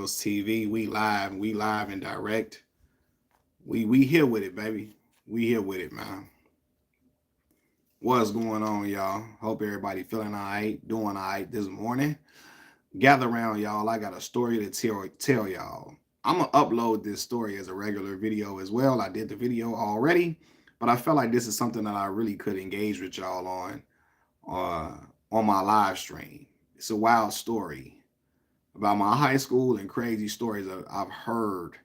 Studios TV. We live and direct. We here with it, baby. We here with it, man. What's going on, y'all? Hope everybody feeling all right, doing all right this morning. Gather around, y'all. I got a story to tell y'all. I'm gonna upload this story as a regular video as well. I did the video already, but I felt like this is something that I really could engage with y'all on my live stream. It's a wild story about my high school and crazy stories that I've heard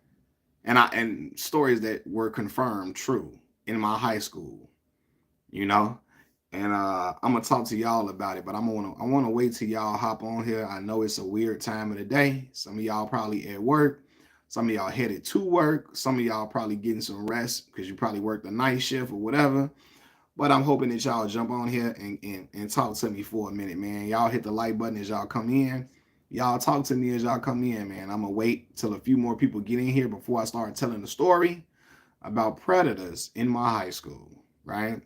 and stories that were confirmed true in my high school, you know. And I'm gonna talk to y'all about it, but I wanna wait till y'all hop on here. I know it's a weird time of the day. Some of y'all probably at work, some of y'all headed to work, some of y'all probably getting some rest because you probably worked the night shift or whatever. But I'm hoping that y'all jump on here and talk to me for a minute, man. Y'all hit the like button as y'all come in. Y'all talk to me as y'all come in, man. I'm going to wait till a few more people get in here before I start telling the story about predators in my high school, right?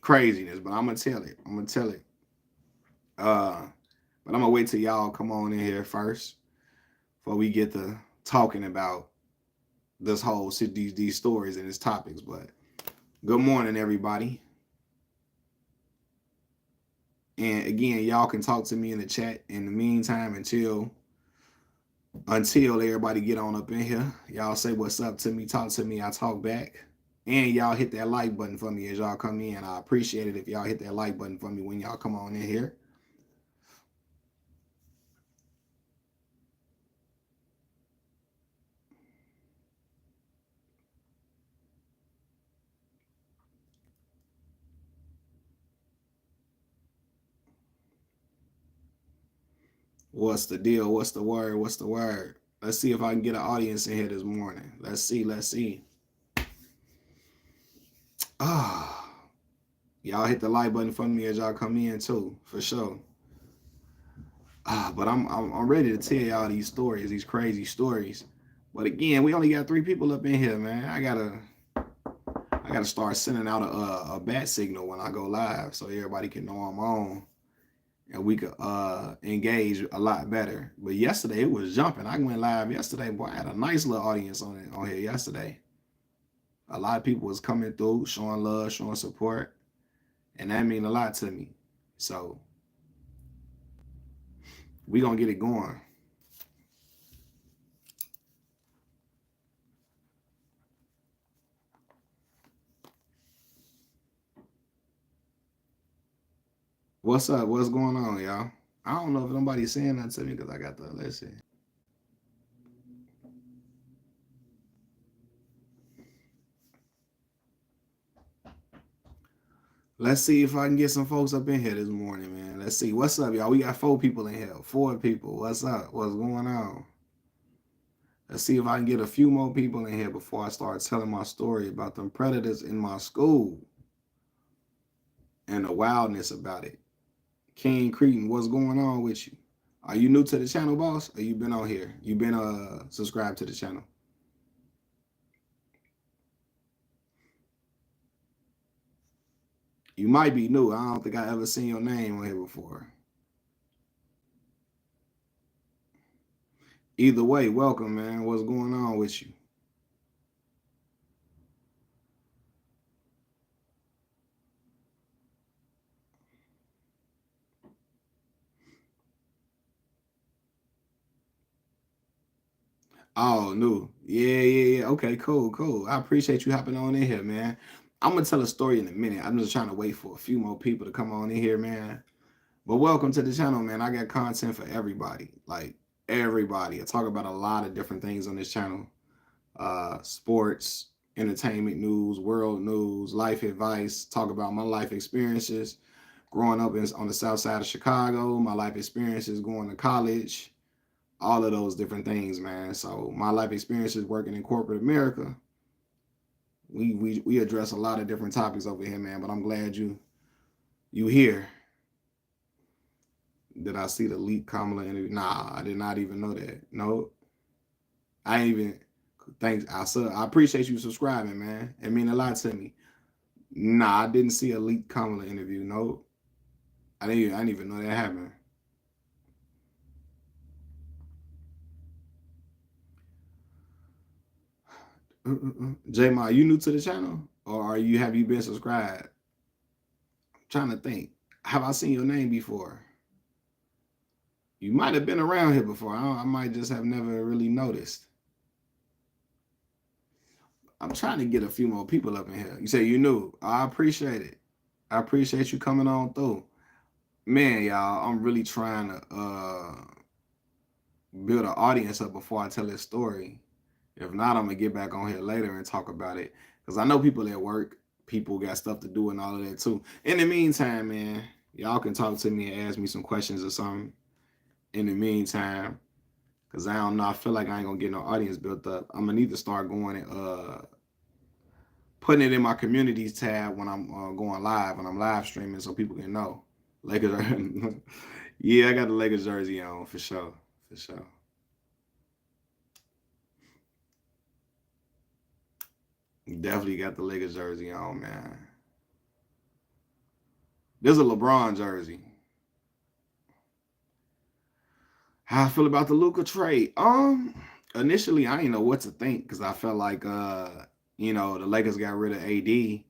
Craziness, but I'm going to tell it. I'm going to tell it. But I'm going to wait till y'all come on in here first before we get to talking about this whole these stories and these topics. But good morning, everybody. And again, y'all can talk to me in the chat in the meantime until everybody get on up in here. Y'all say what's up to me, talk to me, I talk back. And y'all hit that like button for me as y'all come in. I appreciate it if y'all hit that like button for me when y'all come on in here. What's the deal? What's the word? What's the word? Let's see if I can get an audience in here this morning. Let's see. Y'all hit the like button for me as y'all come in too, for sure. But I'm ready to tell y'all these stories, these crazy stories. But again, we only got 3 people up in here, man. I gotta start sending out a bat signal when I go live so everybody can know I'm on and we could engage a lot better. But yesterday it was jumping. I went live yesterday, boy. I had a nice little audience on here yesterday. A lot of people was coming through, showing love, showing support, and that mean a lot to me. So we gonna get it going. What's up? What's going on, y'all? I don't know if nobody's saying that to me because I got the let's see. Let's see if I can get some folks up in here this morning, man. Let's see. What's up, y'all? We got 4 people in here. 4 people. What's up? What's going on? Let's see if I can get a few more people in here before I start telling my story about them predators in my school and the wildness about it. King Cretan, what's going on with you? Are you new to the channel, boss? Or you been on here? You been subscribed to the channel? You might be new. I don't think I ever seen your name on here before. Either way, welcome, man. What's going on with you? Oh, new. Yeah. Okay, cool. I appreciate you hopping on in here, man. I'm going to tell a story in a minute. I'm just trying to wait for a few more people to come on in here, man. But welcome to the channel, man. I got content for everybody. Like, everybody. I talk about a lot of different things on this channel. Sports, entertainment news, world news, life advice. Talk about my life experiences. Growing up on the south side of Chicago. My life experiences going to college. All of those different things, man. So my life experiences working in corporate America. We address a lot of different topics over here, man. But I'm glad you here. Did I see the leak Kamala interview? Nah, I did not even know that. No, I ain't even. Thanks, I appreciate you subscribing, man. It mean a lot to me. Nah, I didn't see a leaked Kamala interview. No, I didn't even know that happened. J-Ma, you new to the channel? Or have you been subscribed? I'm trying to think. Have I seen your name before? You might have been around here before. I might just have never really noticed. I'm trying to get a few more people up in here. You say you knew. I appreciate it. I appreciate you coming on through. Man, y'all, I'm really trying to build an audience up before I tell this story. If not, I'm gonna get back on here later and talk about it. Cause I know people at work, people got stuff to do and all of that too. In the meantime, man, y'all can talk to me and ask me some questions or something. In the meantime, cause I don't know, I feel like I ain't gonna get no audience built up. I'm gonna need to start going and putting it in my communities tab when I'm going live, when I'm live streaming, so people can know. Lakers are, yeah, I got the Lakers jersey on for sure, for sure. Definitely got the Lakers jersey on, man. There's a LeBron jersey. How I feel about the Luka trade? Initially I didn't know what to think because I felt like the Lakers got rid of AD,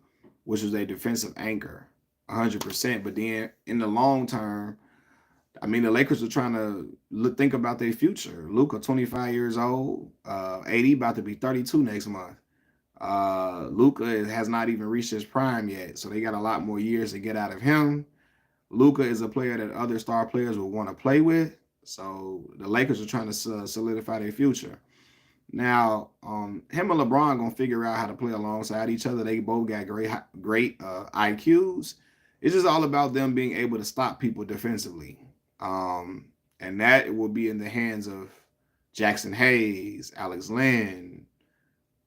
which was a defensive anchor, 100%. But then in the long term, I mean, the Lakers are trying to think about their future. Luka, 25 years old, AD about to be 32 next month. Luka has not even reached his prime yet, so they got a lot more years to get out of him. Luka is a player that other star players will want to play with. So the Lakers are trying to solidify their future. Now, him and LeBron gonna figure out how to play alongside each other. They both got great IQs. It's just all about them being able to stop people defensively, and that will be in the hands of Jackson Hayes, Alex Len.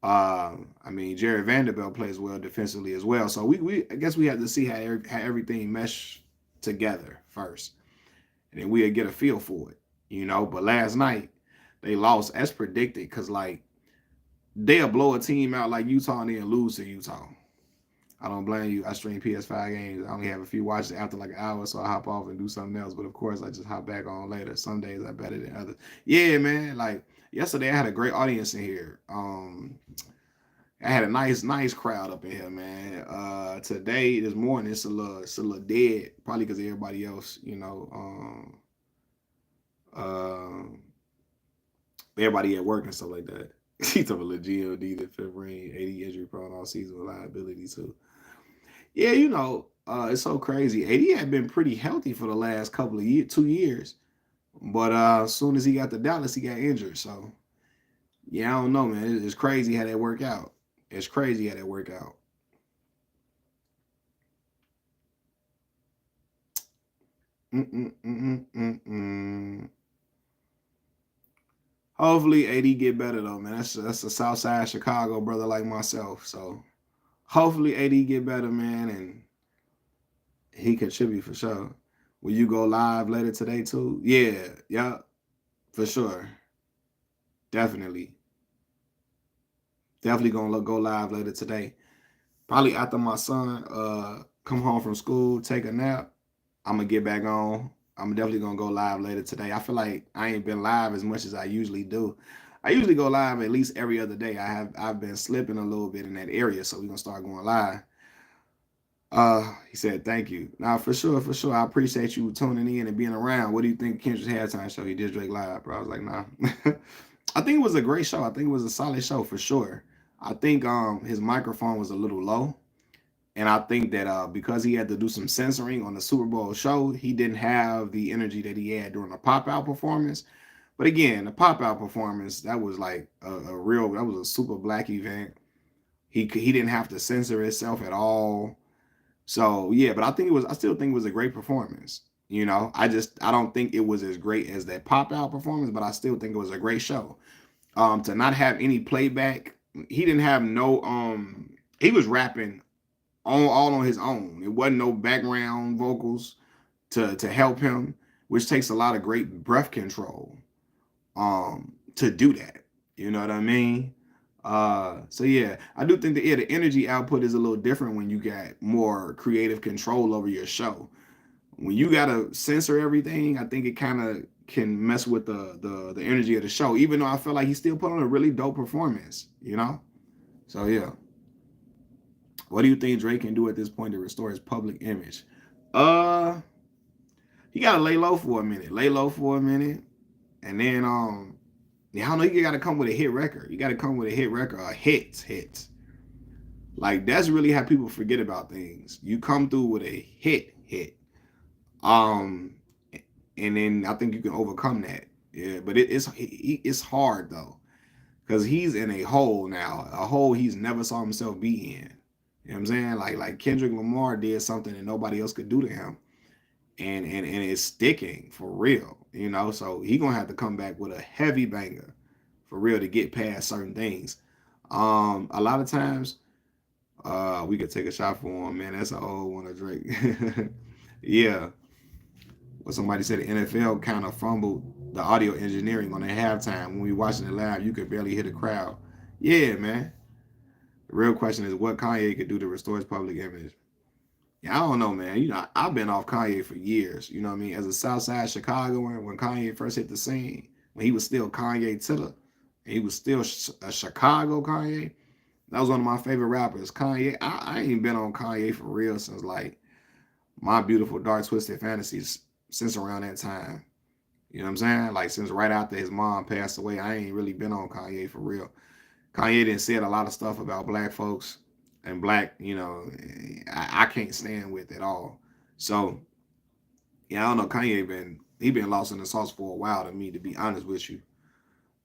I mean, Jared Vanderbilt plays well defensively as well. So we I guess we have to see how everything mesh together first, and then we'll get a feel for it. But last night they lost as predicted because like they'll blow a team out like Utah and then lose to Utah. I don't blame you. I stream PS5 games. I only have a few watches after like an hour, so I hop off and do something else. But of course, I just hop back on later. Some days are better than others. Yeah, man. Like yesterday, I had a great audience in here. I had a nice crowd up in here, man. Today, this morning, it's a little dead, probably because everybody else, everybody at work and stuff like that. He told me GOD, the fifth ring, 80 injury prone all season with liability too. Yeah, it's so crazy. AD had been pretty healthy for the last couple of years, 2 years. But as soon as he got to Dallas, he got injured. So yeah, I don't know, man. It's crazy how that work out. It's crazy how that work out. Mm-mm-mm-mm-mm. Hopefully AD get better though, man. That's a South Side Chicago brother like myself. So hopefully AD get better, man, and he contribute for sure. Will you go live later today too? Yeah, for sure. Definitely. Definitely gonna go live later today. Probably after my son come home from school, take a nap. I'm gonna get back on. I'm definitely gonna go live later today. I feel like I ain't been live as much as I usually do. I usually go live at least every other day. I've been slipping a little bit in that area, so we're gonna start going live. He said thank you. Now for sure, for sure. I appreciate you tuning in and being around. What do you think Kendrick's halftime show? He did Drake live, bro. I was like, nah. I think it was a great show. I think it was a solid show for sure. I think his microphone was a little low. And I think that because he had to do some censoring on the Super Bowl show, he didn't have the energy that he had during the pop out performance. But again, the pop out performance, that was like that was a super black event. He didn't have to censor himself at all. So yeah, but I still think it was a great performance. I don't think it was as great as that pop out performance, but I still think it was a great show. To not have any playback, he didn't have no he was rapping all on his own. It wasn't no background vocals to help him, which takes a lot of great breath control to do that. You know what I mean? So yeah, I do think that the energy output is a little different when you got more creative control over your show. When you gotta censor everything, I think it kind of can mess with the energy of the show. Even though I feel like he still put on a really dope performance. So yeah, what do you think Drake can do at this point to restore his public image? Uh, he gotta lay low for a minute. Lay low for a minute, and then yeah, I don't know. You gotta come with a hit record. You gotta come with a hit record, hits. Like that's really how people forget about things. You come through with a hit. Um, and then I think you can overcome that. Yeah, but it's hard though because he's in a hole now, a hole he's never saw himself be in. You know what I'm saying? Like Kendrick Lamar did something that nobody else could do to him, and it's sticking for real. You know, so he gonna have to come back with a heavy banger for real to get past certain things. A lot of times, we could take a shot for him, man. That's an old one of Drake. Yeah. Well, somebody said the NFL kind of fumbled the audio engineering on the halftime. When we watching it live, you could barely hear the crowd. Yeah, man. The real question is what Kanye could do to restore his public image. Yeah, I don't know, man. You know, I've been off Kanye for years. You know what I mean? As a Southside Chicagoan, when Kanye first hit the scene, when he was still Kanye Tiller, and he was still a Chicago Kanye, that was one of my favorite rappers. Kanye, I ain't been on Kanye for real since like My Beautiful Dark Twisted Fantasies, since around that time. You know what I'm saying? Like since right after his mom passed away, I ain't really been on Kanye for real. Kanye didn't said a lot of stuff about black folks and black, you know, I can't stand with at all. So yeah, I don't know. He been lost in the sauce for a while to me, to be honest with you.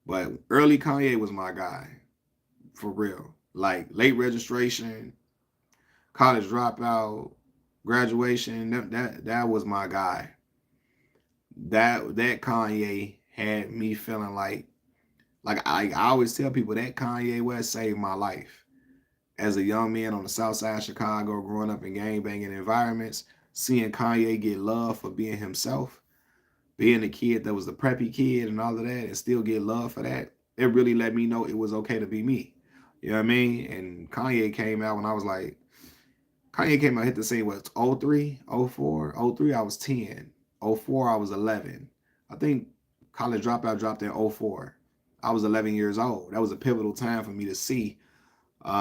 But early Kanye was my guy for real. Like late registration, college dropout, graduation. That was my guy. That Kanye had me feeling like I always tell people that Kanye West saved my life. As a young man on the south side of Chicago, growing up in gang banging environments, seeing Kanye get love for being himself, being the kid that was the preppy kid and all of that, and still get love for that, it really let me know it was okay to be me. You know what I mean? And Kanye came out when I was like, Kanye came out, hit the scene, what, 03, 04? 03, I was 10. 04, I was 11. I think College Dropout dropped in 04. I was 11 years old. That was a pivotal time for me to see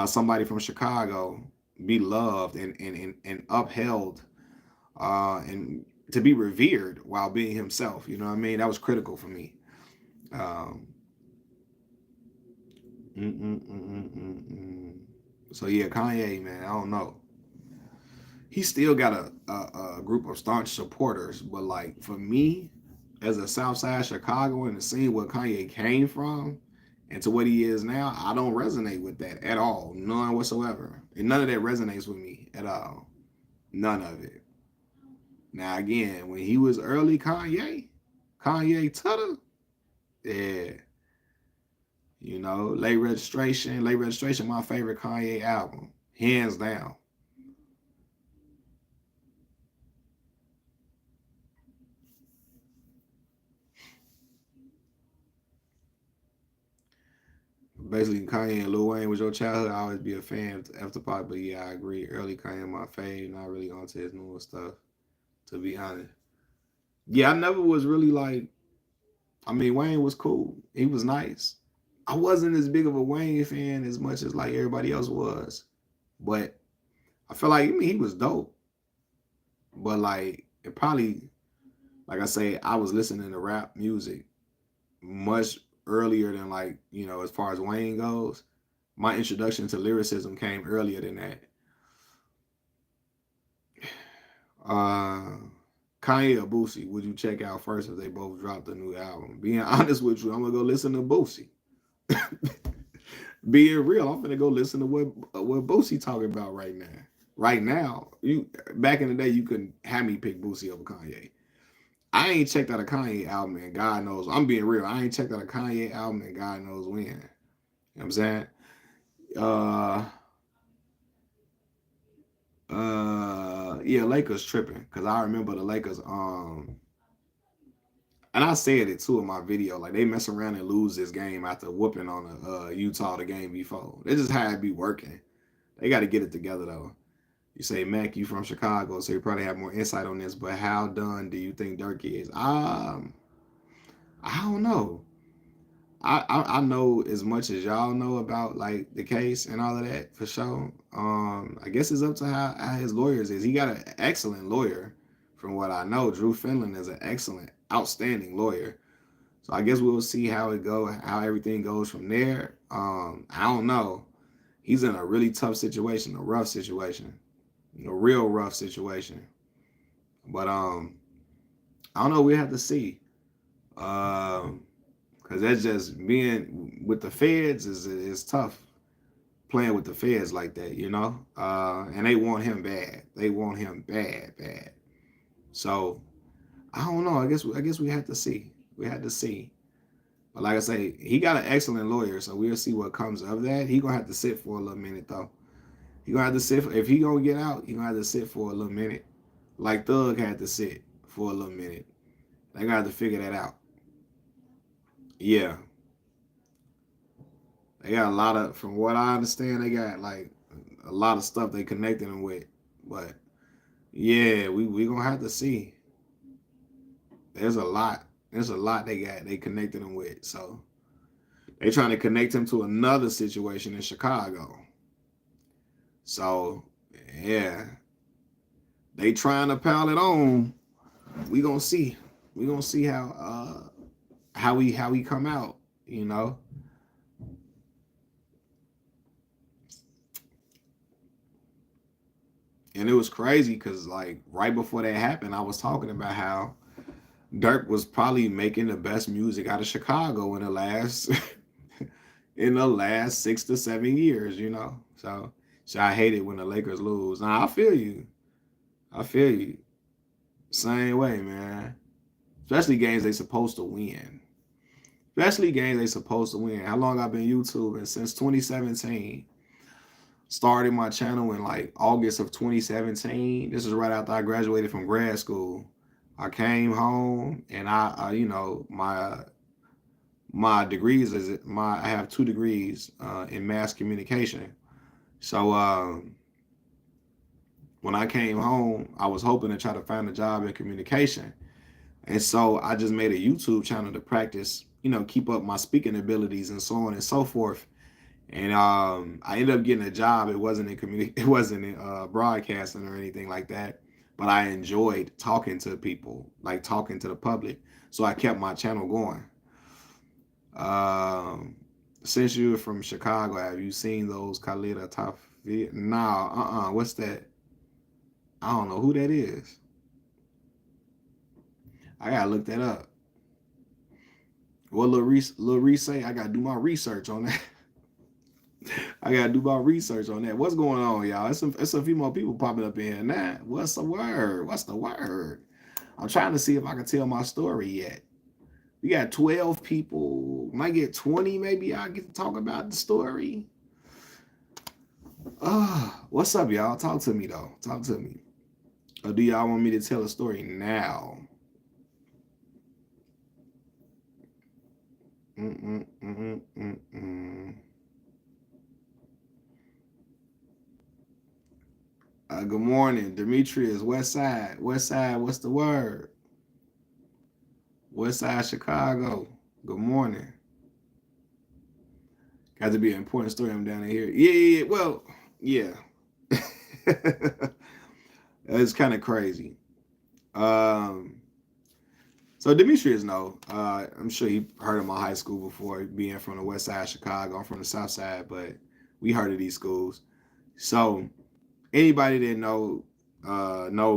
somebody from Chicago be loved and upheld and to be revered while being himself. You know what I mean? That was critical for me. Um, mm, mm, mm, mm, mm, mm. So yeah, Kanye, man, I don't know. He still got a group of staunch supporters, but like for me, as a Southside Chicago and seeing where Kanye came from and to what he is now, I don't resonate with that at all, none whatsoever, and none of that resonates with me at all, none of it. Now again, when he was early Kanye Tutter, yeah, you know, late registration, my favorite Kanye album, hands down. Basically, Kanye and Lil Wayne was your childhood. I always be a fan after pop, but yeah, I agree. Early Kanye my fave, not really onto his newer stuff, to be honest. Yeah, I never was really like. I mean, Wayne was cool. He was nice. I wasn't as big of a Wayne fan as much as like everybody else was, but I feel like I mean he was dope. But like it probably, like I say, I was listening to rap music much earlier than like as far as Wayne goes. My introduction to lyricism came earlier than that. Uh, Kanye or Boosie, would you check out first if they both dropped a new album? Being honest with you, I'm gonna go listen to Boosie. Being real, I'm gonna go listen to what Boosie talking about right now. Right now, you back in the day, you couldn't have me pick Boosie over Kanye. I ain't checked out a Kanye album and God knows. I'm being real. I ain't checked out a Kanye album and God knows when. You know what I'm saying? Uh yeah, Lakers tripping. Cause I remember the Lakers, and I said it too in my video, like they mess around and lose this game after whooping on Utah the game before. They just had to be working. They got to get it together though. You say, Mac, you from Chicago, so you probably have more insight on this. But how done do you think Dirk is? I don't know. I know as much as y'all know about like the case and all of that for sure. I guess it's up to how his lawyers is. He got an excellent lawyer, from what I know. Drew Finland is an excellent, outstanding lawyer. So I guess we'll see how it go, how everything goes from there. I don't know. He's in a really tough situation, a rough situation, a real rough situation. But I don't know. We have to see. Because that's just being with the feds is tough. Playing with the feds like that, you know. And they want him bad. They want him bad, bad. So I don't know. I guess we have to see. We had to see. But like I say, he got an excellent lawyer, so we'll see what comes of that. He gonna have to sit for a little minute though. He gonna have to sit. If he gonna get out, he gonna have to sit for a little minute, like Thug had to sit for a little minute. They gonna have to figure that out. Yeah, they got a lot of. From what I understand, they got like a lot of stuff they connected him with. But yeah, we gonna have to see. There's a lot. There's a lot they connected him with. So they trying to connect him to another situation in Chicago. So yeah, they trying to pile it on. We gonna see. We gonna see how he come out. You know. And it was crazy because like right before that happened, I was talking about how Dirk was probably making the best music out of Chicago in the last in the last 6 to 7 years, you know. So I hate it when the Lakers lose. Now I feel you. I feel you. Same way, man. Especially games they supposed to win. Especially games they supposed to win. How long I've been YouTubing? Since 2017. Started my channel in like August of 2017. This is right after I graduated from grad school. I came home and you know, my degrees I have 2 degrees in mass communication. So when I came home, I was hoping to try to find a job in communication. And so I just made a YouTube channel to practice, you know, keep up my speaking abilities and so on and so forth. And I ended up getting a job. It wasn't in it wasn't in broadcasting or anything like that. But I enjoyed talking to people, like talking to the public. So I kept my channel going. Um, since you're from Chicago, have you seen those Khalida Top videos? Nah, what's that? I don't know who that is. I gotta look that up. What Lil Reese say? I gotta do my research on that. I gotta do my research on that. What's going on, y'all? It's a few more people popping up in here now. What's the word? What's the word? I'm trying to see if I can tell my story yet. We got 12 people. Might get 20, maybe I'll get to talk about the story. What's up, y'all? Talk to me though. Talk to me. Or do y'all want me to tell a story now? Good morning, Demetrius. West Side. West Side. What's the word? West Side, Chicago. Good morning. Got to be an important story. I'm down here. Yeah. Well, yeah. It's kind of crazy. So Demetrius, no, I'm sure he heard of my high school before, being from the West Side of Chicago. I'm from the South Side, but we heard of these schools. So anybody that know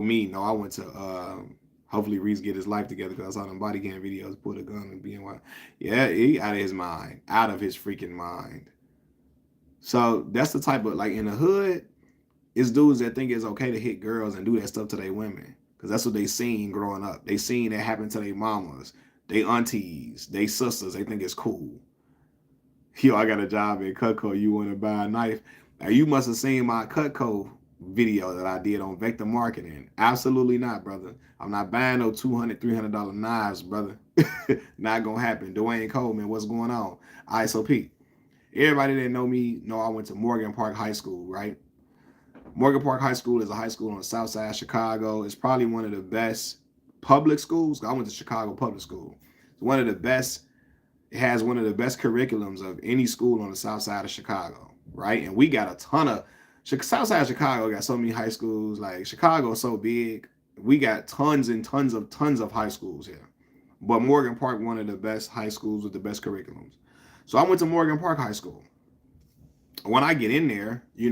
me, know I went to hopefully Reese get his life together, because I saw them body cam videos, put a gun and being wild. Yeah, he out of his mind, out of his freaking mind. So that's the type of, like, in the hood, it's dudes that think it's okay to hit girls and do that stuff to their women, because that's what they seen growing up. They seen that happen to their mamas, they aunties, they sisters. They think it's cool. Yo, I got a job at Cutco. You want to buy a knife? Now, you must have seen my Cutco video that I did on Vector Marketing. Absolutely not, brother. I'm not buying no $200, $300 knives, brother. Not gonna happen. Dwayne Coleman, what's going on? ISO Pete. Everybody that know me know I went to Morgan Park High School, right? Morgan Park High School is a high school on the south side of Chicago. It's probably one of the best public schools. I went to Chicago public school. It's one of the best It has one of the best curriculums of any school on the south side of Chicago, right? And we got a ton of south side of Chicago got so many high schools. Like Chicago is so big, we got tons and tons of high schools here. But Morgan Park, one of the best high schools with the best curriculums. So I went to Morgan Park High School. When I get in there, you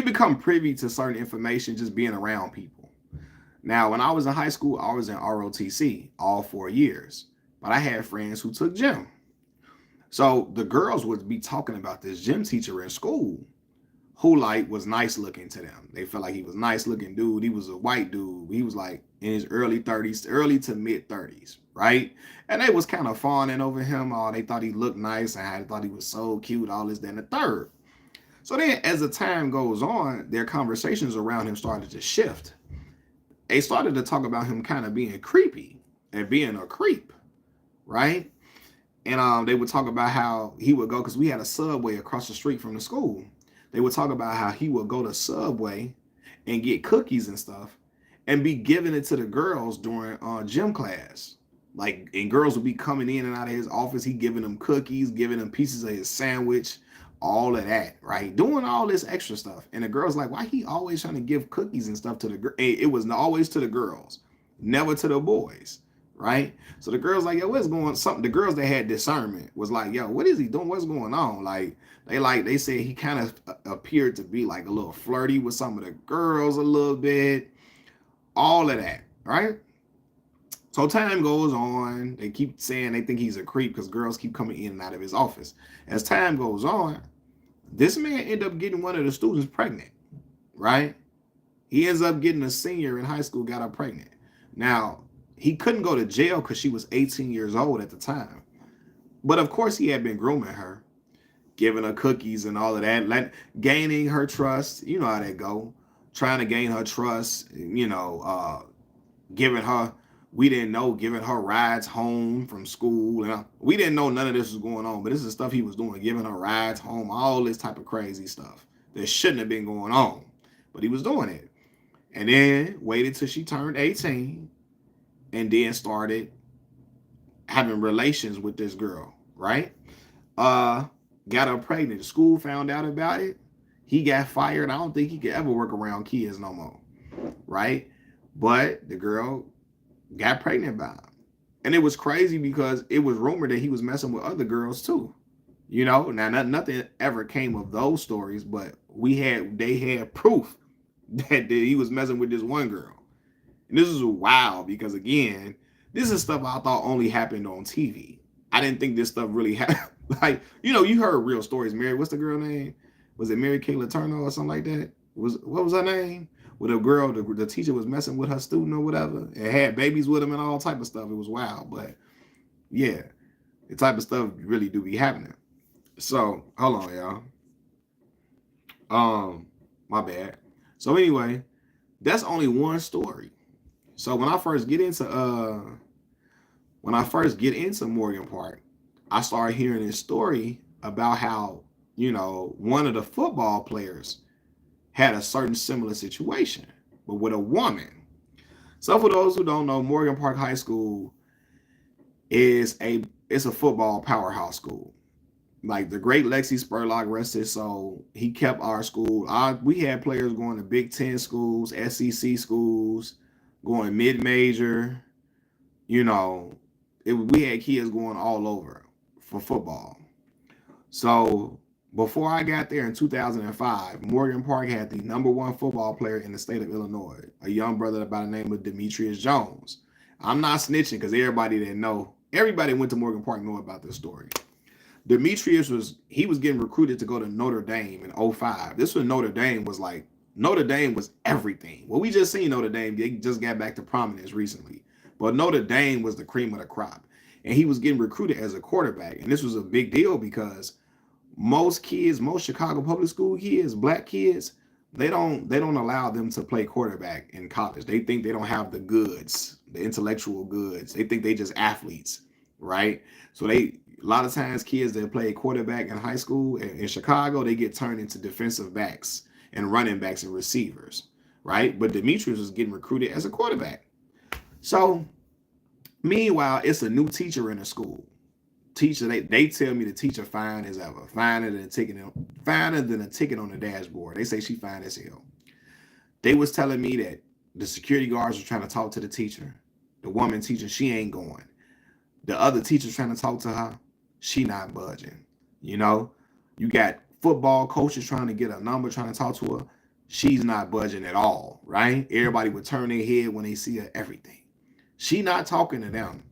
become privy to certain information just being around people. Now, when I was in high school, I was in ROTC all 4 years, but I had friends who took gym. So the girls would be talking about this gym teacher in school who like was nice looking to them. They felt like he was nice looking dude. He was a white dude. He was like in his early 30s, early to mid 30s, right? And they was kind of fawning over him. Oh, they thought he looked nice and I thought he was so cute, all this, then the third. So then as the time goes on, their conversations around him started to shift. They started to talk about him kind of being creepy and being a creep, right? And they would talk about how he would go, because we had a Subway across the street from the school. They would talk about how he would go to Subway and get cookies and stuff and be giving it to the girls during gym class. Like, and girls would be coming in and out of his office. He giving them cookies, giving them pieces of his sandwich, all of that, right? Doing all this extra stuff. And the girls like, why he always trying to give cookies and stuff to the girls? It was always to the girls, never to the boys, right? So the girls like, yo, what's going on? Something. The girls that had discernment was like, yo, what is he doing? What's going on? They said he kind of appeared to be like a little flirty with some of the girls a little bit, all of that, right? So time goes on. They keep saying they think he's a creep because girls keep coming in and out of his office. As time goes on, this man ended up getting one of the students pregnant, right? He ends up getting a senior in high school, got her pregnant. Now, he couldn't go to jail because she was 18 years old at the time. But of course, he had been grooming her, giving her cookies and all of that, like gaining her trust. You know how that go. Trying to gain her trust, giving her, we didn't know, giving her rides home from school. And we didn't know none of this was going on, but this is stuff he was doing, giving her rides home, all this type of crazy stuff that shouldn't have been going on. But he was doing it. And then waited till she turned 18 and then started having relations with this girl, right? Got her pregnant. The school found out about it. He got fired. I don't think he could ever work around kids no more, right? But the girl got pregnant by him. And it was crazy because it was rumored that he was messing with other girls too. Now nothing ever came of those stories, but they had proof that he was messing with this one girl. And this is wild because, again, this is stuff I thought only happened on TV. I didn't think this stuff really happened. Like, you heard real stories. Mary, what's the girl name? Was it Mary Kay Letourneau or something like that? What was her name? With a girl, the teacher was messing with her student or whatever, and had babies with him and all type of stuff. It was wild, but yeah, the type of stuff really do be happening. So hold on, y'all. My bad. So anyway, that's only one story. So when I first get into Morgan Park, I started hearing this story about how, one of the football players had a certain similar situation, but with a woman. So for those who don't know, Morgan Park High School it's a football powerhouse school. Like the great Lexi Spurlock, rest his soul, he kept our school. We had players going to Big Ten schools, SEC schools, going mid-major. We had kids going all over for football. So before I got there in 2005, Morgan Park had the #1 football player in the state of Illinois, a young brother by the name of Demetrius Jones. I'm not snitching because everybody went to Morgan Park know about this story. Demetrius was getting recruited to go to Notre Dame in 2005. This was Notre Dame was everything. Well, we just seen Notre Dame. They just got back to prominence recently. But Notre Dame was the cream of the crop. And he was getting recruited as a quarterback. And this was a big deal because most Chicago public school kids, black kids, they don't allow them to play quarterback in college. They think they don't have the goods, the intellectual goods. They think they just athletes, right? So a lot of times kids that play quarterback in high school in Chicago, they get turned into defensive backs and running backs and receivers, right? But Demetrius was getting recruited as a quarterback. So Meanwhile, it's a new teacher in the school. Teacher, they tell me the teacher fine as ever, finer than a ticket on the dashboard. They say she fine as hell. They was telling me that the security guards were trying to talk to the teacher. The woman teacher, she ain't going. The other teacher's trying to talk to her. She not budging. You know, you got football coaches trying to get a number, trying to talk to her. She's not budging at all, right? Everybody would turn their head when they see her, everything. She not talking to them.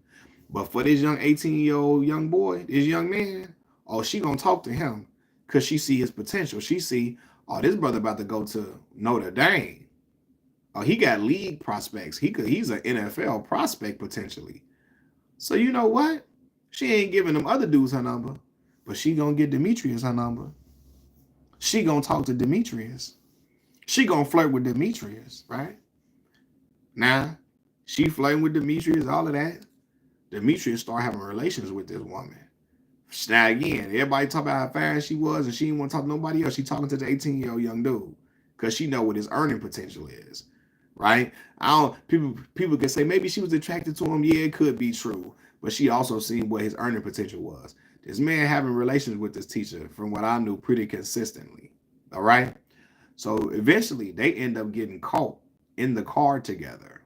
But for this young 18-year-old young boy, this young man, oh, she gonna talk to him because she see his potential. She see, oh, this brother about to go to Notre Dame. Oh, he got league prospects. He's an NFL prospect potentially. So you know what? She ain't giving them other dudes her number, but she gonna get Demetrius her number. She gonna talk to Demetrius. She gonna flirt with Demetrius, right? Now, she flirting with Demetrius, all of that. Demetrius start having relations with this woman. Now again, everybody talk about how fine she was, and she didn't want to talk to nobody else. She talking to the 18-year-old young dude because she know what his earning potential is, right? I don't. People can say maybe she was attracted to him. Yeah, it could be true, but she also seen what his earning potential was. This man having relations with this teacher, from what I knew, pretty consistently. All right. So eventually, they end up getting caught in the car together.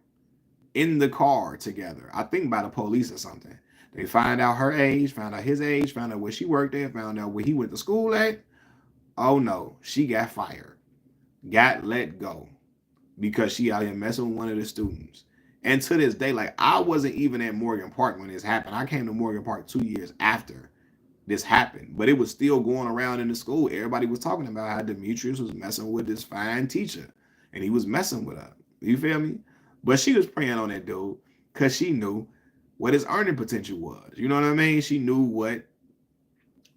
In the car together. I think by the police or something. They find out her age, found out his age, found out where she worked at, found out where he went to school at. Oh no, she got fired, got let go because she out here messing with one of the students. And to this day, like I wasn't even at Morgan Park when this happened. I came to Morgan Park 2 years after this happened, but it was still going around in the school. Everybody was talking about how Demetrius was messing with this fine teacher, and he was messing with her. You feel me? But she was preying on that dude because she knew what his earning potential was. You know what I mean? She knew what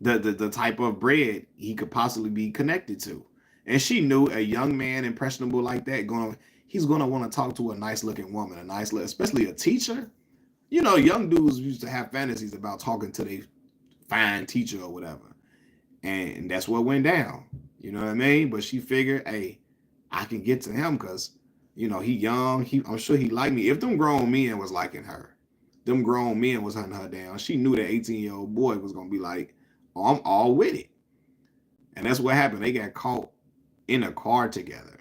the type of bread he could possibly be connected to. And she knew a young man impressionable like that he's gonna want to talk to a nice looking woman, especially a teacher. You know, young dudes used to have fantasies about talking to their fine teacher or whatever. And that's what went down. You know what I mean? But she figured, hey, I can get to him because, you know, he young. I'm sure he liked me. If them grown men was liking her, them grown men was hunting her down, she knew that 18-year-old boy was going to be like, oh, I'm all with it. And that's what happened. They got caught in a car together.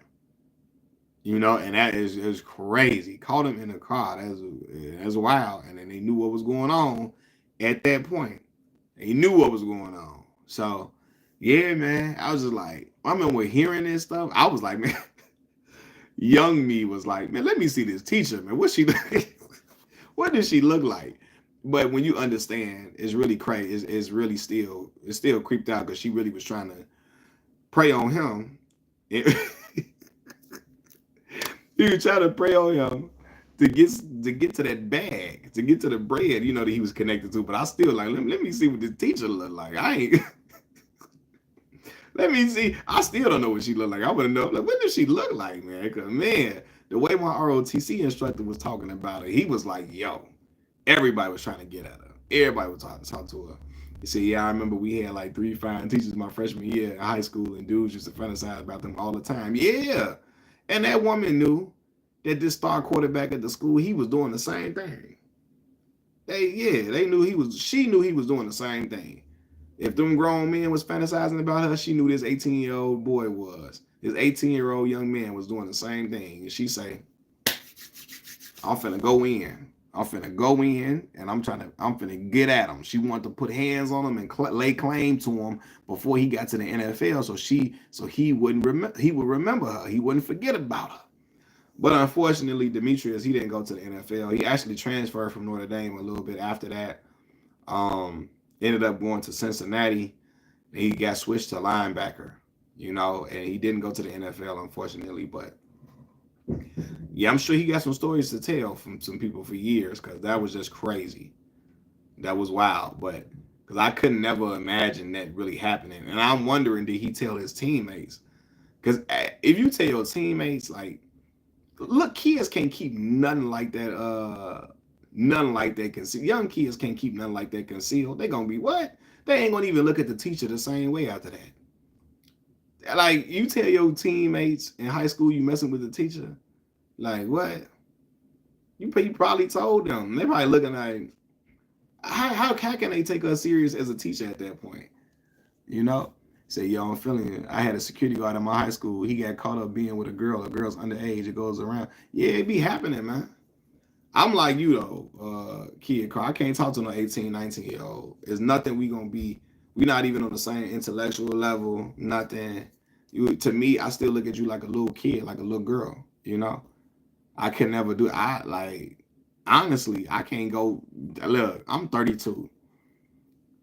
You know, and that is crazy. Caught him in a car. That's wild. And then they knew what was going on at that point. They knew what was going on. So, yeah, man. I was just like, I remember hearing this stuff. I was like, man, young me was like, man, let me see this teacher, man. What she what does she look like? But when you understand, it's really crazy. It's really still creeped out because she really was trying to prey on him. He was trying to prey on him to get to that bag, to get to the bread, you know, that he was connected to. But I still like, let me see what this teacher look like. I ain't let me see. I still don't know what she look like. I want to know, like, what does she look like, man? Because man, the way my ROTC instructor was talking about her, he was like, yo, everybody was trying to get at her. Everybody was talk to her. He said, yeah, I remember we had like 3 fine teachers my freshman year in high school, and dudes used to fantasize about them all the time. Yeah. And that woman knew that this star quarterback at the school, he was doing the same thing. She knew he was doing the same thing. If them grown men was fantasizing about her, she knew this 18-year-old boy was. This 18-year-old young man was doing the same thing. And she say, I'm finna go in. I'm finna go in and I'm finna get at him. She wanted to put hands on him and lay claim to him before he got to the NFL. So he would remember her. He wouldn't forget about her. But unfortunately, Demetrius, he didn't go to the NFL. He actually transferred from Notre Dame a little bit after that. Ended up going to Cincinnati. He got switched to linebacker, you know, and he didn't go to the NFL, unfortunately. But yeah, I'm sure he got some stories to tell from some people for years because that was just crazy. That was wild. But because I couldn't never imagine that really happening. And I'm wondering, did he tell his teammates? Because if you tell your teammates, like, look, kids can't keep nothing like that. Nothing like that concealed. Young kids can't keep nothing like that concealed. They're gonna be what? They ain't gonna even look at the teacher the same way after that. Like, you tell your teammates in high school you messing with the teacher, like what? You probably told them. They probably looking like, how can they take us serious as a teacher at that point? You know? Say, yo, I'm feeling it. I had a security guard in my high school. He got caught up being with a girl. A girl's underage. It goes around. Yeah, it be happening, man. I'm like you though, Kid Car. I can't talk to no 18, 19-year old. It's nothing we gonna be. We not even on the same intellectual level. Nothing. You to me, I still look at you like a little kid, like a little girl. You know, I can never do. I like honestly, I can't go. Look, I'm 32.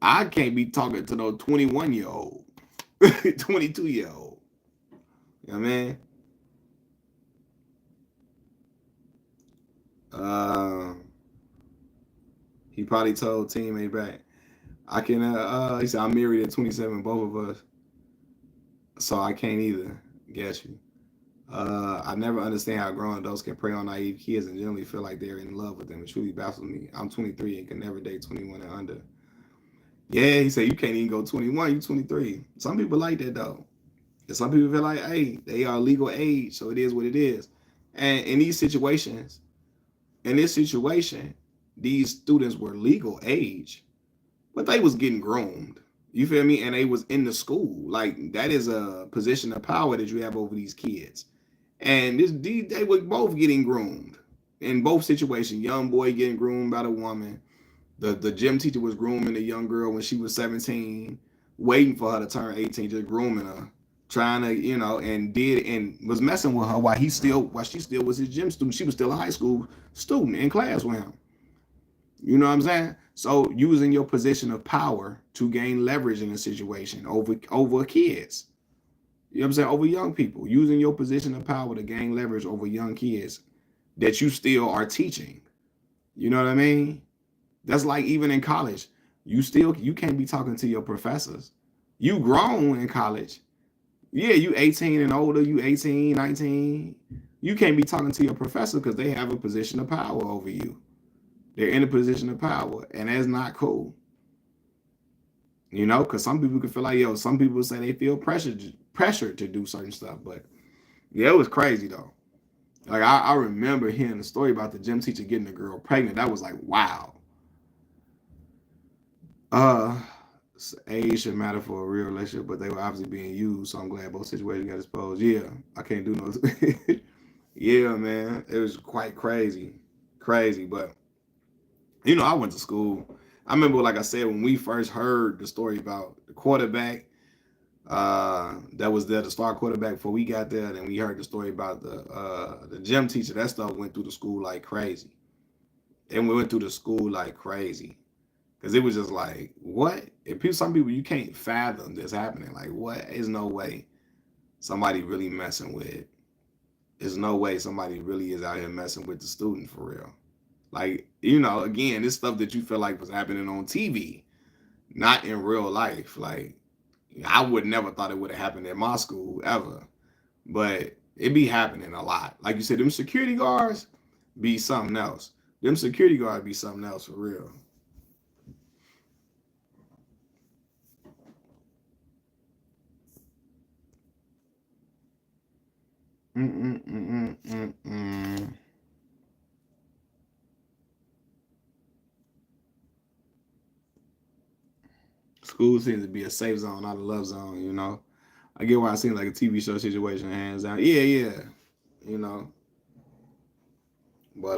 I can't be talking to no 21-year old, 22-year old. You know what I mean? Uh, he probably told teammate back. I can. He said I'm married at 27, both of us, so I can't either. Get you. I never understand how grown adults can prey on naive kids and generally feel like they're in love with them. It truly baffles me. I'm 23 and can never date 21 and under. Yeah, he said you can't even go 21. You 23. Some people like that though. And some people feel like, hey, they are legal age, so it is what it is. And in these situations, in this situation, these students were legal age, but they was getting groomed. You feel me? And they was in the school. Like that is a position of power that you have over these kids. And they were both getting groomed in both situations. Young boy getting groomed by the woman. The gym teacher was grooming the young girl when she was 17, waiting for her to turn 18, just grooming her, trying to, and was messing with her while she still was his gym student. She was still a high school student in class with him. You know what I'm saying? So using your position of power to gain leverage in a situation over kids. You know what I'm saying? Over young people. Using your position of power to gain leverage over young kids that you still are teaching. You know what I mean? That's like even in college. You can't be talking to your professors. You grown in college. Yeah, you 18 and older, you 18, 19. You can't be talking to your professor because they have a position of power over you. They're in a position of power, and that's not cool. You know, because some people can feel like, yo, some people say they feel pressured to do certain stuff. But yeah, it was crazy though. Like I remember hearing the story about the gym teacher getting a girl pregnant. That was like, wow. Uh age should matter for a real relationship, but they were obviously being used. So I'm glad both situations got exposed. Yeah, I can't do no. Yeah, man, it was quite crazy, crazy. But I went to school. I remember, like I said, when we first heard the story about the quarterback that was there to start quarterback before we got there, and we heard the story about the gym teacher. That stuff went through the school like crazy, and we went through the school like crazy. Because it was just like, what? Some people you can't fathom this happening. Like, what? There's no way somebody really messing with. There's no way somebody really is out here messing with the student for real. Like, again, this stuff that you feel like was happening on TV, not in real life. Like, I would never thought it would have happened at my school ever, but it be happening a lot. Like you said, them security guards be something else. Them security guards be something else for real. Mm-mm-mm-mm-mm. School seems to be a safe zone, not a love zone. I get why it seems like a TV show situation, hands down. Yeah, yeah. You know. But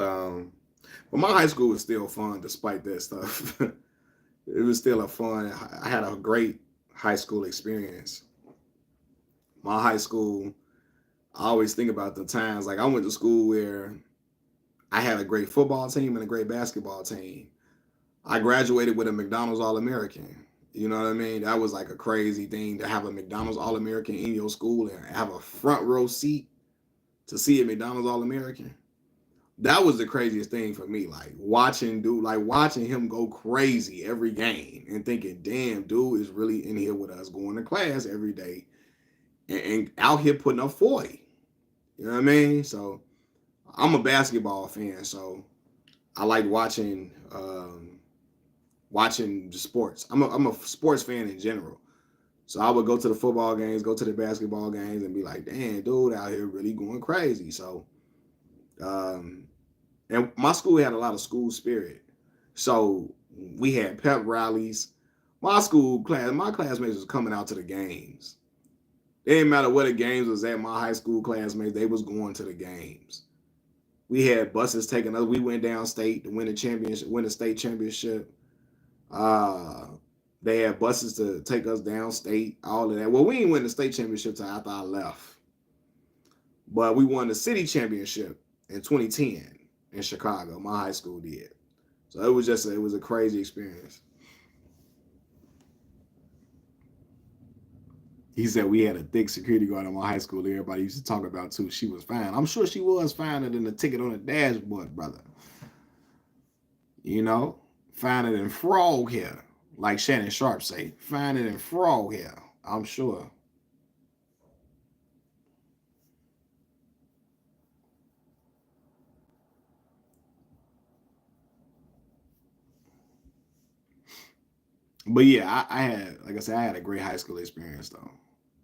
my high school was still fun despite that stuff. It was still a fun. I had a great high school experience. My high school, I always think about the times like I went to school where I had a great football team and a great basketball team. I graduated with a McDonald's All American. You know what I mean? That was like a crazy thing to have a McDonald's All American in your school and have a front row seat to see a McDonald's All American. That was the craziest thing for me. Watching him go crazy every game and thinking, damn, dude is really in here with us, going to class every day and out here putting up 40. You know what I mean? So I'm a basketball fan, so I like watching the sports. I'm a sports fan in general. So I would go to the football games, go to the basketball games, and be like, "Damn, dude, out here really going crazy." So, um, And my school had a lot of school spirit. So we had pep rallies. My classmates was coming out to the games. It didn't matter where the games was at. My high school classmates, they was going to the games. We had buses taking us. We went downstate to win the championship, win the state championship. Uh, they had buses to take us downstate, all of that. Well, we didn't win the state championship till after I left, but we won the city championship in 2010 in Chicago. My high school did. So it was a crazy experience. He said we had a thick security guard in my high school that everybody used to talk about too. She was fine. I'm sure she was finer than the ticket on the dashboard, brother. You know, finer than frog hair, like Shannon Sharp say, finer than frog hair. I'm sure. But yeah, I had, like I said, I had a great high school experience though,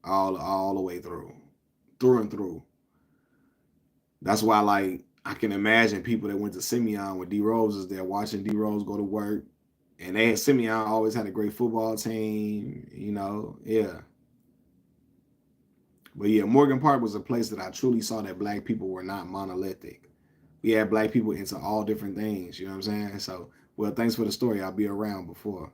all the way through and through. That's why, like, I can imagine people that went to Simeon with D Rose is there watching D Rose go to work, and they had Simeon always had a great football team. You know, yeah. But yeah, Morgan Park was a place that I truly saw that black people were not monolithic. We had black people into all different things. You know what I'm saying? So, well, thanks for the story. I'll be around before.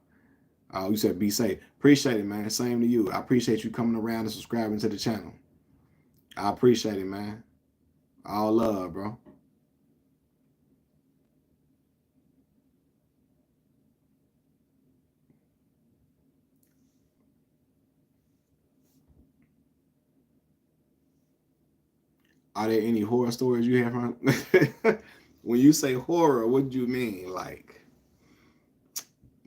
You said be safe. Appreciate it, man. Same to you. I appreciate you coming around and subscribing to the channel. I appreciate it, man. All love, bro. Are there any horror stories you have from? When you say horror, what do you mean? Like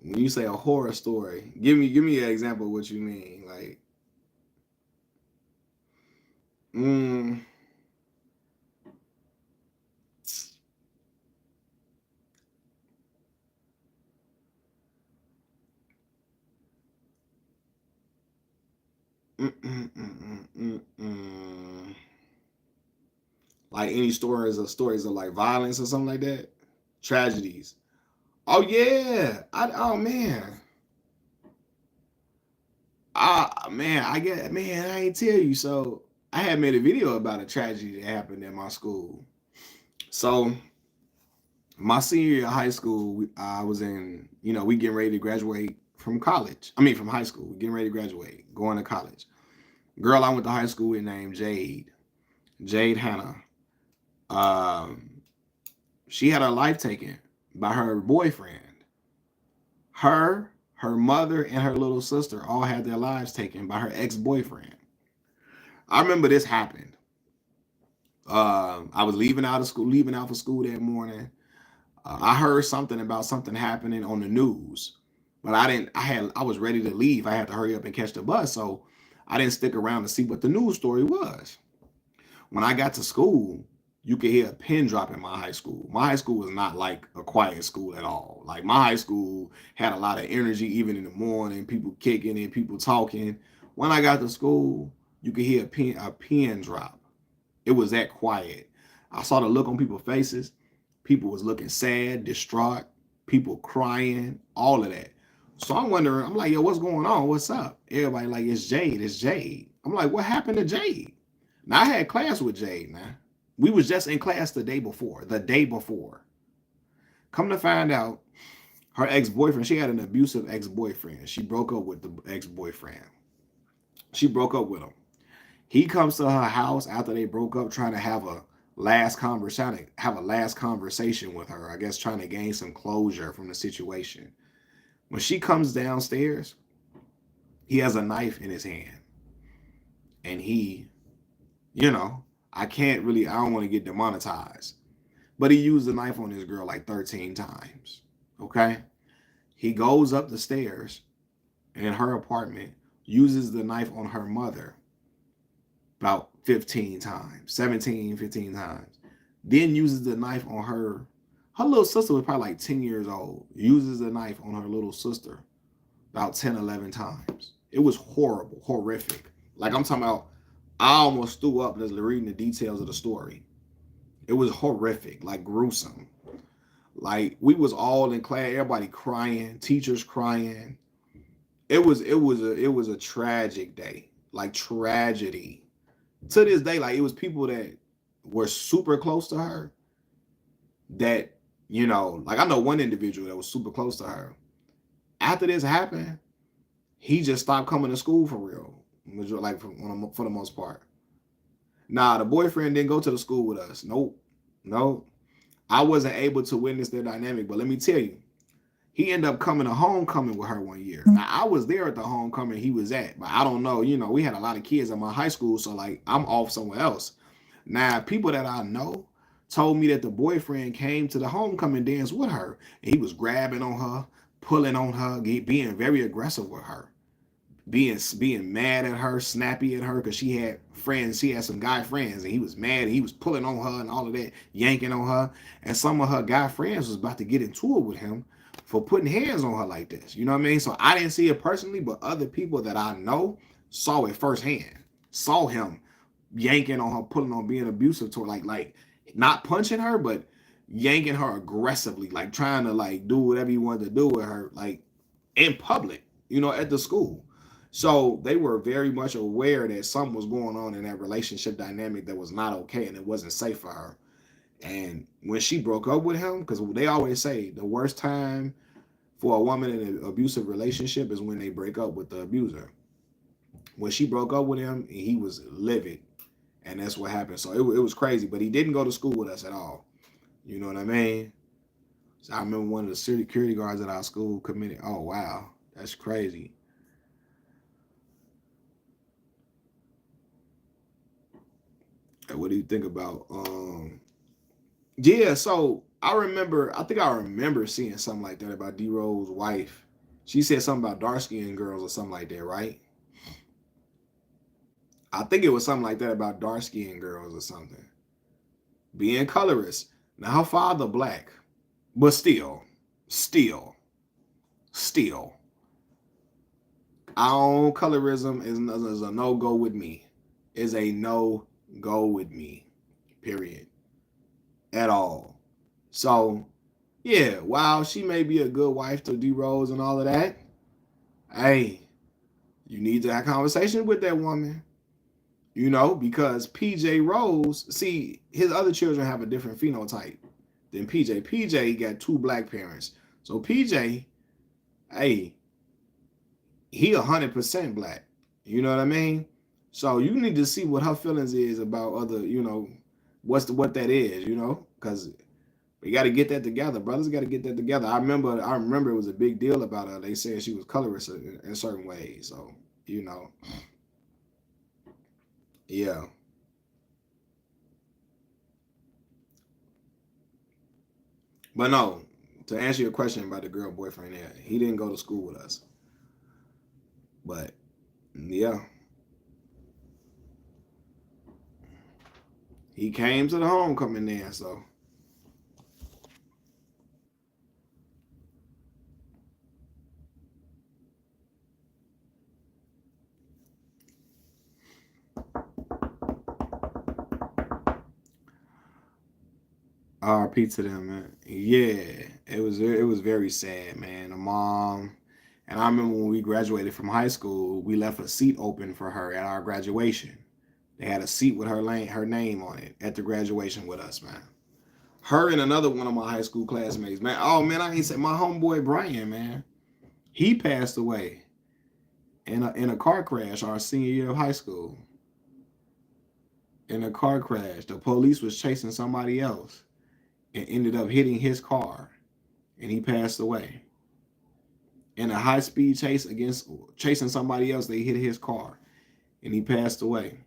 when you say a horror story, give me an example of what you mean. Like, mm, mm, mm, mm, mm, mm. Like any stories of like violence or something like that, tragedies. Oh yeah, oh man, man, I get man, I ain't tell you. So I had made a video about a tragedy that happened at my school. So my senior year of high school, I was in, we getting ready to graduate from college. I mean, from high school, getting ready to graduate, going to college. Girl I went to high school with named Jade Hannah. Um, she had her life taken by her boyfriend. Her mother, and her little sister all had their lives taken by her ex-boyfriend. I remember this happened. I was leaving out for school that morning. I heard something about something happening on the news, but I didn't. I was ready to leave. I had to hurry up and catch the bus, so I didn't stick around to see what the news story was. When I got to school, you could hear a pin drop in my high school. My high school was not like a quiet school at all. Like my high school had a lot of energy, even in the morning, people kicking and people talking. When I got to school, you could hear a pin drop. It was that quiet. I saw the look on people's faces. People was looking sad, distraught, people crying, all of that. So I'm wondering, I'm like, yo, what's going on? What's up? Everybody like, it's Jade. I'm like, what happened to Jade? Now I had class with Jade, man. We was just in class the day before. The day before. Come to find out, her ex-boyfriend, she had an abusive ex-boyfriend. She broke up with the ex-boyfriend. She broke up with him. He comes to her house after they broke up, trying to have a last conversation with her. I guess trying to gain some closure from the situation. When she comes downstairs, he has a knife in his hand, and you know, I don't want to get demonetized, but he used the knife on this girl like 13 times. Okay, he goes up the stairs in her apartment, uses the knife on her mother about 15 times, 17, 15 times. Then uses the knife on her. Her little sister was probably like 10 years old. Uses the knife on her little sister about 10, 11 times. It was horrible, horrific. Like I'm talking about, I almost threw up just reading the details of the story. It was horrific, like gruesome. Like we was all in class, everybody crying, teachers crying. It was a tragic day, like tragedy. To this day, like it was people that were super close to her that, like I know one individual that was super close to her. After this happened, he just stopped coming to school for real, like for the most part. Nah, the boyfriend didn't go to the school with us. Nope, nope. I wasn't able to witness their dynamic, but let me tell you, he ended up coming to homecoming with her one year. Now I was there at the homecoming he was at, but I don't know. We had a lot of kids at my high school, so like I'm off somewhere else. Now people that I know told me that the boyfriend came to the homecoming dance with her, and he was grabbing on her, pulling on her, being very aggressive with her, being mad at her, snappy at her because she had friends. She had some guy friends, and he was mad. And he was pulling on her and all of that, yanking on her. And some of her guy friends was about to get into it with him for putting hands on her like this. You know what I mean? So I didn't see it personally, but other people that I know saw it firsthand. Saw him yanking on her, pulling on, being abusive to her, like not punching her, but yanking her aggressively, like trying to like do whatever he wanted to do with her, like in public, at the school. So they were very much aware that something was going on in that relationship dynamic that was not okay and it wasn't safe for her. And when she broke up with him, because they always say the worst time for a woman in an abusive relationship is when they break up with the abuser. When she broke up with him, he was livid. And that's what happened. So it was crazy. But he didn't go to school with us at all. You know what I mean? So I remember one of the security guards at our school committed. Oh, wow. That's crazy. What do you think about yeah, so I think I remember seeing something like that about D Rose's wife. She said something about dark skinned girls or something like that, right? I think it was something like that about dark skinned girls or something. Being colorist. Now her father black, but still, still. Our own colorism is a no go with me. Is a no go with me. Period. At all. So yeah, while she may be a good wife to D Rose and all of that, hey, you need to have conversation with that woman. Because PJ Rose, see, his other children have a different phenotype than PJ. PJ got two black parents. So PJ, hey, he 100% black. You know what I mean? So you need to see what her feelings is about other, what that is, because we got to get that together. Brothers got to get that together. I remember it was a big deal about her. They said she was colorist in certain ways. So, yeah. But no, to answer your question about the girl boyfriend, yeah, he didn't go to school with us. But yeah, he came to the homecoming then. So RP to them, man. Yeah, it was very sad, man. The mom, and I remember when we graduated from high school, we left a seat open for her at our graduation. They had a seat with her name on it at the graduation with us, man. Her and another one of my high school classmates, man. Oh man, I ain't say my homeboy Brian, man. He passed away in a car crash our senior year of high school. In a car crash, the police was chasing somebody else and ended up hitting his car, and he passed away. In a high speed chase against chasing somebody else, they hit his car, and he passed away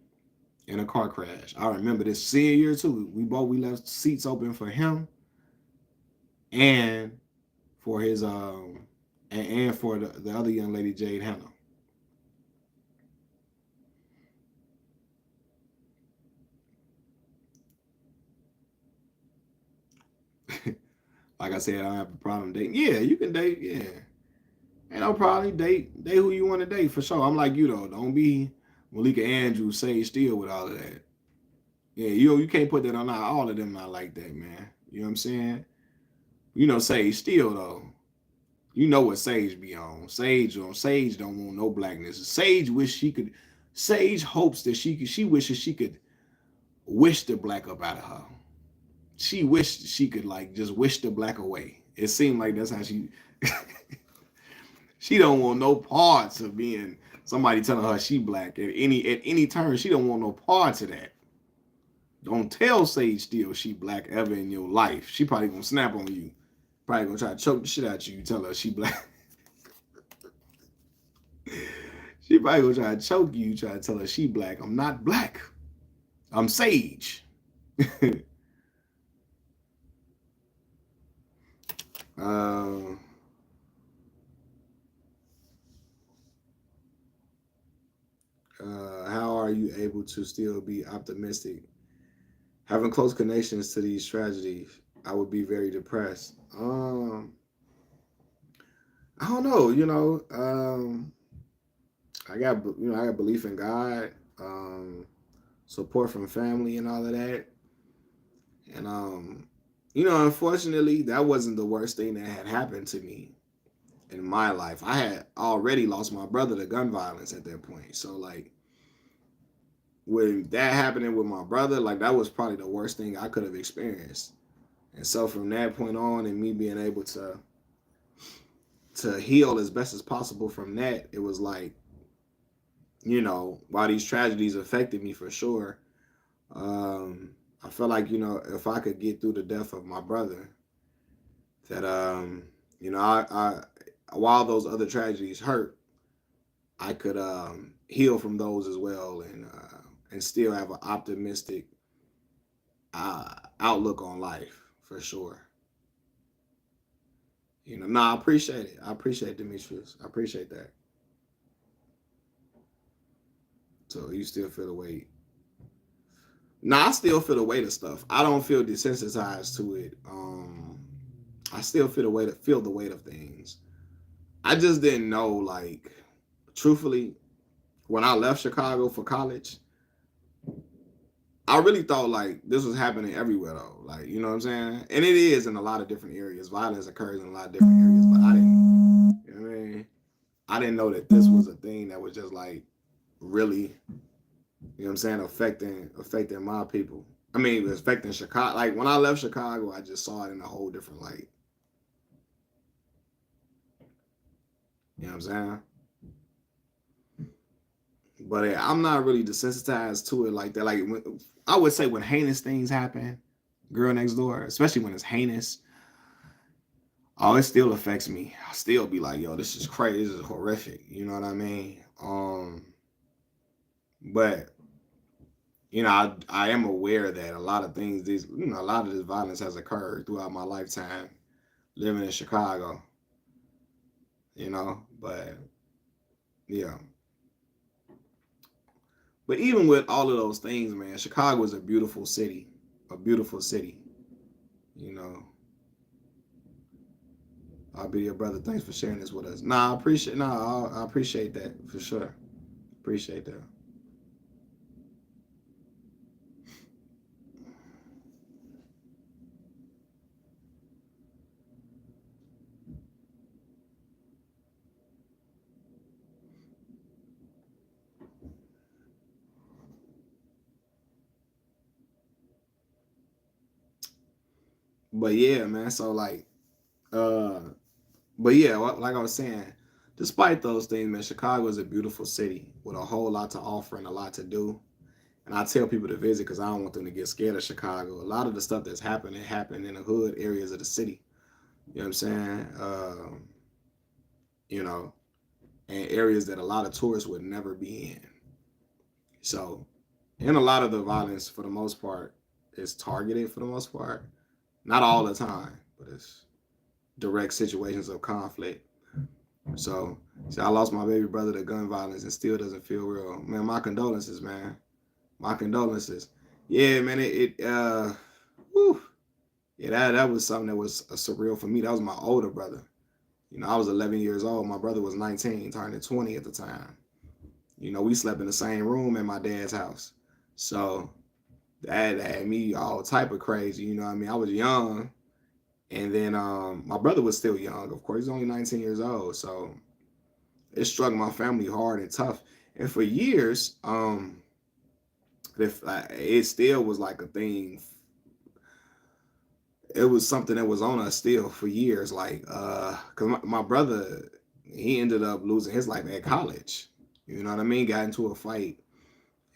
in a car crash. I remember this senior year too. We left seats open for him and for his and for the other young lady, Jade Hannah. Like I said, I don't have a problem dating. Yeah, you can date. Yeah, ain't no problem. Date who you want to date for sure. I'm like you though. Don't be Malika Andrews, Sage Steele with all of that. Yeah, you can't put that on all of them. Not like that, man. You know what I'm saying? You know, Sage still though. You know what Sage be on. Sage don't want no blackness. Sage wish she could. Sage hopes that she could. She wishes she could wish the black up out of her. She wished she could like just wish the black away. It seemed like that's how she. She don't want no parts of being somebody telling her she black at any turn. She don't want no parts of that. Don't tell Sage Steele she black ever in your life. She probably gonna snap on you. Probably gonna try to choke the shit out you. You tell her she black. She probably gonna try to choke you. Try to tell her she black. I'm not black. I'm Sage. uh, how are you able to still be optimistic? Having close connections to these tragedies, I would be very depressed. I don't know. I got belief in God, support from family, and all of that. And unfortunately, that wasn't the worst thing that had happened to me in my life. I had already lost my brother to gun violence at that point. So like when that happening with my brother, like that was probably the worst thing I could have experienced. And so from that point on, and me being able to heal as best as possible from that, it was like, while these tragedies affected me for sure, I felt like, if I could get through the death of my brother, that I while those other tragedies hurt, I could heal from those as well, and still have an optimistic outlook on life for sure. No, I appreciate it. I appreciate Demetrius. I appreciate that. So you still feel the weight. No, I still feel the weight of stuff. I don't feel desensitized to it. I still feel the weight of things. I just didn't know, like, truthfully, when I left Chicago for college, I really thought like this was happening everywhere though. Like, you know what I'm saying? And it is in a lot of different areas. Violence occurs in a lot of different areas, but I didn't, you know what I mean? I didn't know that this was a thing that was just like really, you know what I'm saying, affecting my people. I mean, it was affecting Chicago. Like when I left Chicago, I just saw it in a whole different light. You know what I'm saying? But I'm not really desensitized to it like that. Like I would say when heinous things happen, girl next door, especially when it's heinous, oh, it still affects me. I still be like, yo, this is crazy. This is horrific. You know what I mean? But I am aware that a lot of things, a lot of this violence has occurred throughout my lifetime living in Chicago. But yeah. But even with all of those things, man, Chicago is a beautiful city. A beautiful city. You know. I'll be your brother. Thanks for sharing this with us. I appreciate that for sure. Appreciate that. But yeah, man. So like, uh, but yeah, like I was saying, despite those things, man, Chicago is a beautiful city with a whole lot to offer and a lot to do. And I tell people to visit because I don't want them to get scared of Chicago. A lot of the stuff that's happened, it happened in the hood areas of the city. You know what I'm saying? You know, and areas that a lot of tourists would never be in. So, and a lot of the violence, for the most part, is targeted for the most part. Not all the time, but it's direct situations of conflict. So, see, I lost my baby brother to gun violence and still doesn't feel real. Man, my condolences, man. My condolences. Yeah, man, whew. Yeah, that was something that was surreal for me. That was my older brother. I was 11 years old. My brother was 19, turning 20 at the time. We slept in the same room at my dad's house. So that had me all type of crazy. You know what I mean? I was young And then my brother was still young. Of course, he's only 19 years old. So it struck my family hard and tough. And for years, it still was like a thing. It was something that was on us still for years. Like, cause my brother, he ended up losing his life at college. You know what I mean? Got into a fight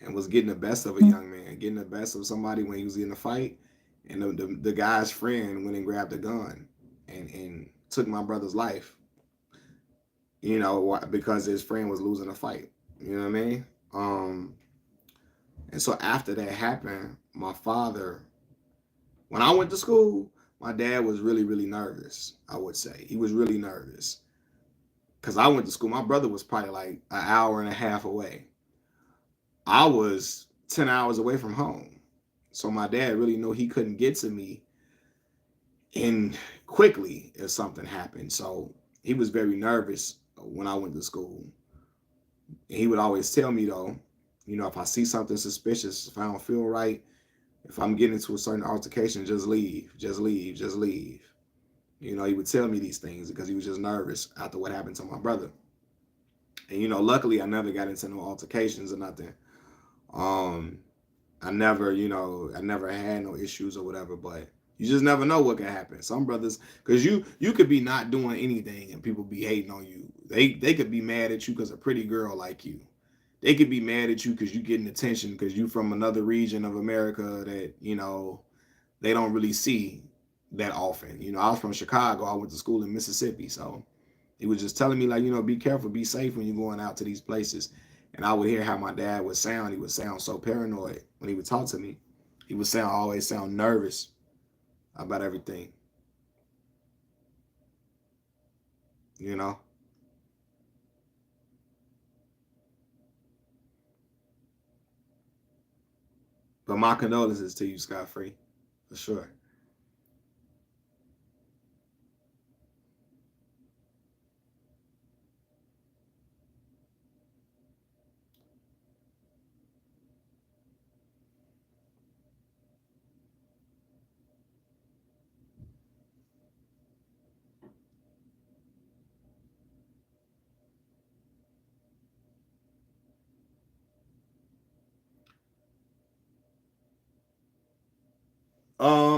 and was getting the best of a young man, getting the best of somebody when he was in a fight. And the guy's friend went and grabbed a gun and took my brother's life, because his friend was losing a fight. You know what I mean? And so after that happened, my father, when I went to school, my dad was really, really nervous. I would say he was really nervous because I went to school. My brother was probably like an hour and a half away. I was 10 hours away from home. So my dad really knew he couldn't get to me in quickly if something happened. So he was very nervous when I went to school. And he would always tell me though, if I see something suspicious, if I don't feel right, if I'm getting into a certain altercation, just leave, just leave, just leave. He would tell me these things because he was just nervous after what happened to my brother. And luckily I never got into no altercations or nothing. Um, I never had no issues or whatever, but you just never know what can happen. Some brothers, because you could be not doing anything and people be hating on you. They could be mad at you because a pretty girl like you. They could be mad at you because you getting attention because you from another region of America that they don't really see that often. I was from Chicago. I went to school in Mississippi, so he was just telling me like, be careful, be safe when you're going out to these places. And I would hear how my dad would sound. He would sound so paranoid when he would talk to me. He would always sound nervous about everything, you know. But my condolences to you, Scott Free, for sure.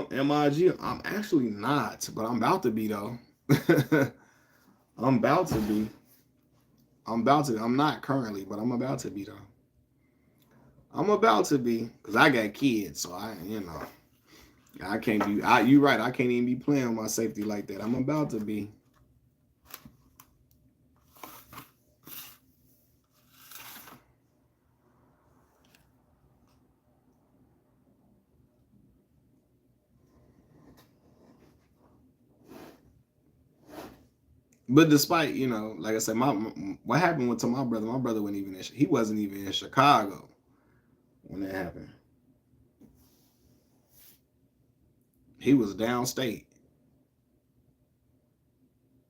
MIG, I'm actually not, but I'm about to be though. I'm about to be. I'm about to. I'm not currently, but I'm about to be though. I'm about to be because I got kids, so I can't be. You right. I can't even be playing with my safety like that. I'm about to be. But despite like I said, what happened to my brother? My brother wasn't even he wasn't even in Chicago when that happened. He was downstate,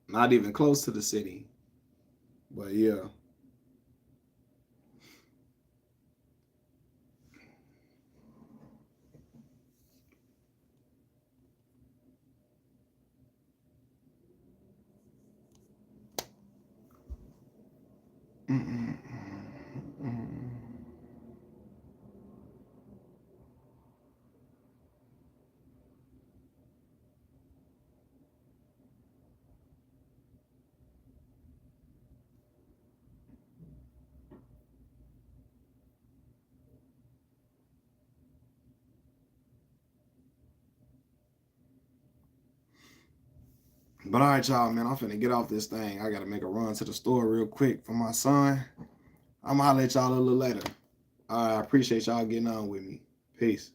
not even close to the city. But yeah. But all right, y'all, man. I'm finna get off this thing. I gotta make a run to the store real quick for my son. I'm gonna holler at y'all a little later. I appreciate y'all getting on with me. Peace.